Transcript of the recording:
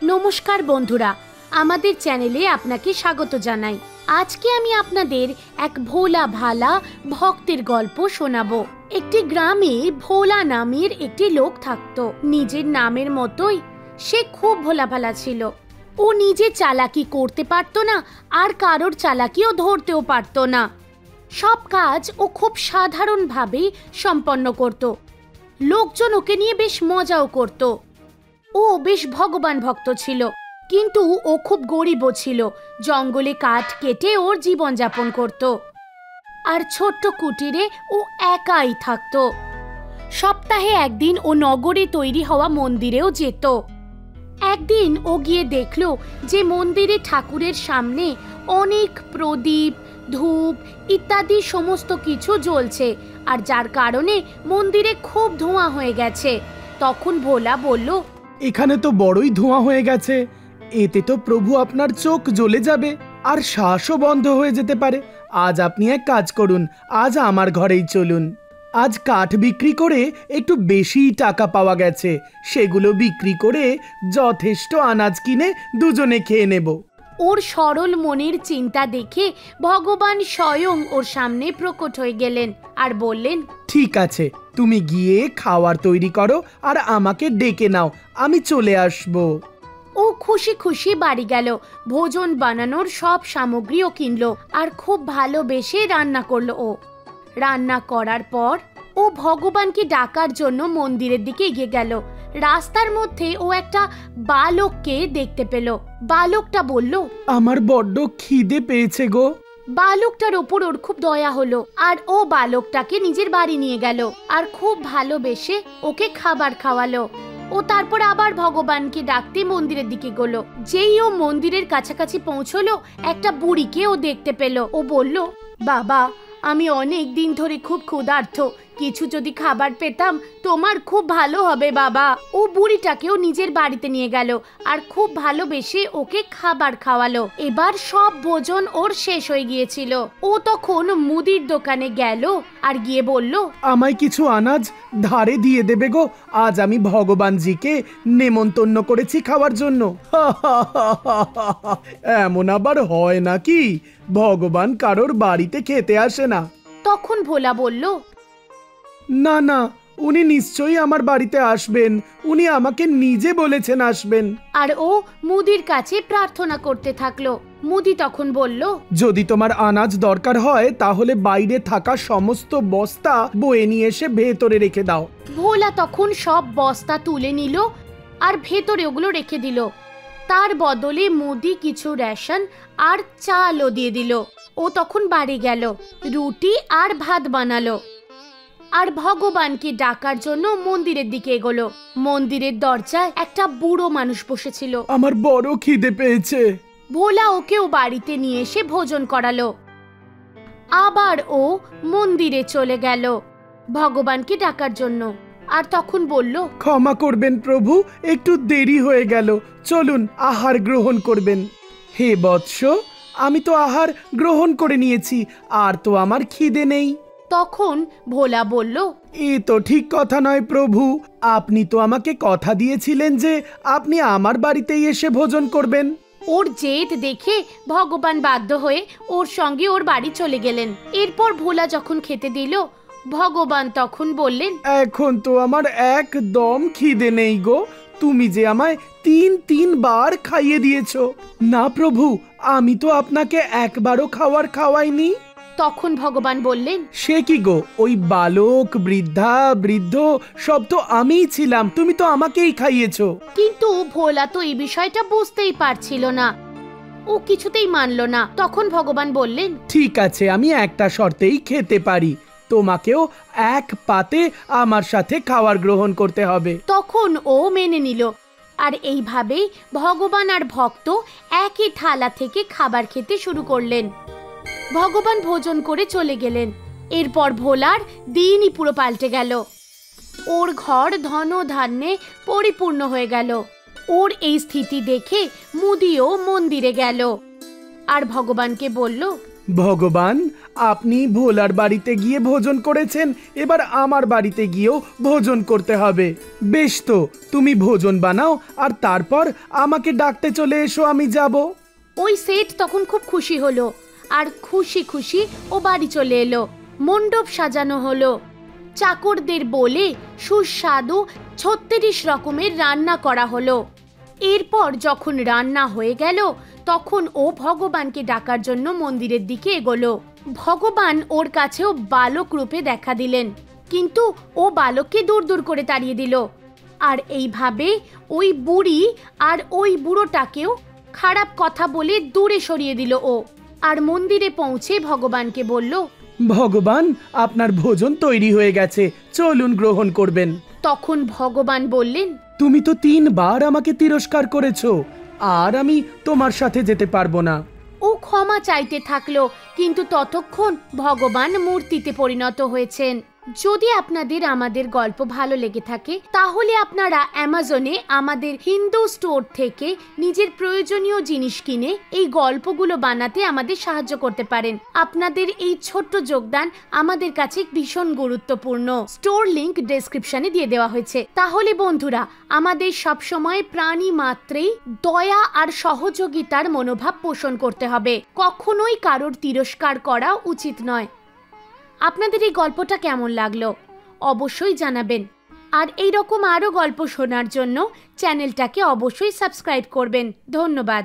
নমস্কার বন্ধুরা, আমাদের চ্যানেলে আপনাকে স্বাগত জানাই। আজকে আমি আপনাদের এক ভোলা ভালা ভক্তের গল্প শোনাবো। একটি গ্রামে ভোলা নামের একটি লোক থাকতো। নিজের নামের মতোই সে খুব ভোলা ভালা ছিল। ও নিজে চালাকি করতে পারতো না, আর কারোর চালাকিও ধরতেও পারতো না। সব কাজ ও খুব সাধারণভাবে সম্পন্ন করত। লোকজন ওকে নিয়ে বেশ মজাও করত। ও বেশ ভগবান ভক্ত ছিল, কিন্তু ও খুব গরিবও ছিল। জঙ্গলে কাঠ কেটে ওর জীবনযাপন করত, আর ছোট্ট কুটিরে ও একাই থাকত। সপ্তাহে একদিন ও নগরে তৈরি হওয়া মন্দিরেও যেত। একদিন ও গিয়ে দেখল যে মন্দিরে ঠাকুরের সামনে অনেক প্রদীপ, ধূপ ইত্যাদি সমস্ত কিছু জ্বলছে, আর যার কারণে মন্দিরে খুব ধোঁয়া হয়ে গেছে। তখন ভোলা বলল, এখানে তো বড়ই ধোঁয়া হয়ে গেছে, এতে তো প্রভু আপনার চোখ জ্বলে যাবে আর শ্বাসও বন্ধ হয়ে যেতে পারে। আজ আপনি এক কাজ করুন, আজ আমার ঘরেই চলুন। আজ কাঠ বিক্রি করে একটু বেশি টাকা পাওয়া গেছে, সেগুলো বিক্রি করে যথেষ্ট আনাজ কিনে দুজনে খেয়ে নেব। ওর সরল মনের চিন্তা দেখে ভগবান স্বয়ং ওর সামনে প্রকট হয়ে গেলেন আর বললেন, ঠিক আছে, তুমি গিয়ে খাওয়ার তৈরি করো আর আমাকে ডেকে নাও, আমি চলে আসব। ও খুশি খুশি বাড়ি গেল। ভোজন বানানোর সব সামগ্রীও কিনলো আর খুব ভালোবেসে রান্না করলো। ও রান্না করার পর ও ভগবানকে ডাকার জন্য মন্দিরের দিকে এগিয়ে গেল। রাস্তার মধ্যে ও একটা বালককে দেখতে পেল। বালকটা বলল, আমার বড্ড খিদে পেয়েছে গো। বালকটার ওপর ওর খুব দয়া হলো, আর ও বালকটাকে নিজের বাড়ি নিয়ে গেল আর খুব ভালোবেসে ওকে খাবার খাওয়ালো। ও তারপর আবার ভগবানকে ডাকতে মন্দিরের দিকে গেল। যেই ও মন্দিরের কাছাকাছি পৌঁছলো, একটা বুড়িকে ও দেখতে পেল। ও বলল, বাবা, আমি অনেক দিন ধরে খুব ক্ষুধার্ত, কিছু যদি খাবার পেতাম তোমার খুব ভালো হবে বাবা। ও বুড়িটাকেও নিজের বাড়িতে নিয়ে গেল আর খুব ভালোবেসে ওকে খাবার খাওয়ালো। এবার সব ভোজন ওর শেষ হয়ে গিয়েছিল। ও তখন মুদির দোকানে গেল আর গিয়ে বলল, আমায় কিছু আনাজ ধারে দিয়ে দেবে গো, আজ আমি ভগবানজিকে নেমন্তন্ন করেছি খাওয়ার জন্য। এমন আবার হয় নাকি? ভগবান কারোর বাড়িতে খেতে আসে না। তখন ভোলা বলল, না না, উনি নিশ্চয়ই আমার বাড়িতে আসবেন, উনি আমাকে নিজে বলেছেন আসবেন। আর ও মুদির কাছে প্রার্থনা করতে থাকলো। মুদি তখন বলল, যদি তোমার আনাজ দরকার হয় তাহলে বাইরে থাকা সমস্ত বস্তা বয়ে নিয়ে এসে ভেতরে রেখে দাও। ভোলা তখন সব বস্তা তুলে নিল আর ভেতরে ওগুলো রেখে দিল। তার বদলে মুদি কিছু রেশন আর চালও দিয়ে দিল। ও তখন বাড়ি গেল, রুটি আর ভাত বানালো আর ভগবানকে ডাকার জন্য মন্দিরের দিকে এগোলো। মন্দিরের দরজায় একটা বুড়ো মানুষ বসেছিল। আমার বড় খিদে পেয়েছে। ভোলা ওকেও বাড়িতে নিয়ে এসে ভোজন করালো। আবার ও মন্দিরে চলে গেল ভগবানকে ডাকার জন্য, আর তখন বলল, ক্ষমা করবেন প্রভু, একটু দেরি হয়ে গেল, চলুন আহার গ্রহণ করবেন। হে বৎস, আমি তো আহার গ্রহণ করে নিয়েছি, আর তো আমার খিদে নেই। তখন ভোলা বলল, এ তো ঠিক কথা নয় প্রভু, আপনি তো আমাকে কথা দিয়েছিলেন যে আপনি আমার বাড়িতেই এসে ভোজন করবেন। ওর জেদ দেখে ভগবান বাধ্য হয়ে ওর সঙ্গে ওর বাড়ি চলে গেলেন। এরপর ভোলা যখন খেতে দিল, ভগবান তখন বললেন, এখন তো আমার একদম খিদে নেই গো, তুমি যে আমায় তিন বার খাইয়ে দিয়েছো। না প্রভু, আমি তো আপনাকে একবারও খাওয়াইনি। তখন ভগবান বললেন, সে কি গো, ওই বালক, বৃদ্ধা, বৃদ্ধ সব তো আমিই ছিলাম, তুমি তো আমাকেই খাইয়েছো। কিন্তু ভোলা তো এই বিষয়টা বুঝতেই পারছিল না, ও কিছুতেই মানল না। তখন ভগবান বললেন, ঠিক আছে, আমি একটা শর্তেই খেতে পারি, তোমাকেও এক পাতে আমার সাথে খাবার গ্রহণ করতে হবে। তখন ও মেনে নিল, আর এইভাবেই ভগবান আর ভক্ত একই থালা থেকে খাবার খেতে শুরু করলেন। ভগবান ভোজন করে চলে গেলেন। এরপর ভোলার দিনই পুরো পাল্টে গেল। ওর ঘর ধন ধান্যে পরিপূর্ণ হয়ে গেল। ওর এই স্থিতি দেখে মুদিও মন্দিরে গেল আর ভগবানকে বলল, ভগবান, আপনি ভোলার বাড়িতে গিয়ে ভোজন করেছেন, এবার আমার বাড়িতে গিয়েও ভোজন করতে হবে। বেশ তো, তুমি ভোজন বানাও আর তারপর আমাকে ডাকতে চলে এসো, আমি যাব। ওই সেট তখন খুব খুশি হলো আর খুশি খুশি ও বাড়ি চলে এলো। মণ্ডপ সাজানো হলো, চাকরদের বলে সুস্বাদু 36 রকমের রান্না করা হলো। এরপর যখন রান্না হয়ে গেল তখন ও ভগবানকে ডাকার জন্য মন্দিরের দিকে এগোলো। ভগবান ওর কাছেও বালক রূপে দেখা দিলেন, কিন্তু ও বালককে দূর দূর করে তাড়িয়ে দিল। আর এইভাবে ওই বুড়ি আর ওই বুড়োটাকেও খারাপ কথা বলে দূরে সরিয়ে দিল ও। আর মন্দিরে পৌঁছে ভগবানকে বলল, ভগবান, আপনার ভোজন তৈরি হয়ে গেছে, চলুন গ্রহণ করবেন। তখন ভগবান বললেন, তুমি তো 3 বার আমাকে তিরস্কার করেছো, আর আমি তোমার সাথে যেতে পারবো না। ও ক্ষমা চাইতে থাকলো, কিন্তু ততক্ষণ ভগবান মূর্তিতে পরিণত হয়েছেন। যদি আপনাদের আমাদের গল্প ভালো লেগে থাকে তাহলে আপনারা অ্যামাজনে আমাদের হিন্দু স্টোর থেকে নিজের প্রয়োজনীয় জিনিস কিনে এই গল্পগুলো বানাতে আমাদের সাহায্য করতে পারেন। আপনাদের এই ছোট্ট যোগদান আমাদের কাছে ভীষণ গুরুত্বপূর্ণ। স্টোর লিংক ডেসক্রিপশনে দিয়ে দেওয়া হয়েছে। তাহলে বন্ধুরা, আমাদের সবসময় প্রাণী মাত্রেই দয়া আর সহযোগিতার মনোভাব পোষণ করতে হবে, কখনোই কারোর তিরস্কার করা উচিত নয়। আপনাদের এই গল্পটা কেমন লাগলো অবশ্যই জানাবেন, আর এই রকম আরো গল্প শোনার জন্য চ্যানেলটাকে অবশ্যই সাবস্ক্রাইব করবেন। ধন্যবাদ।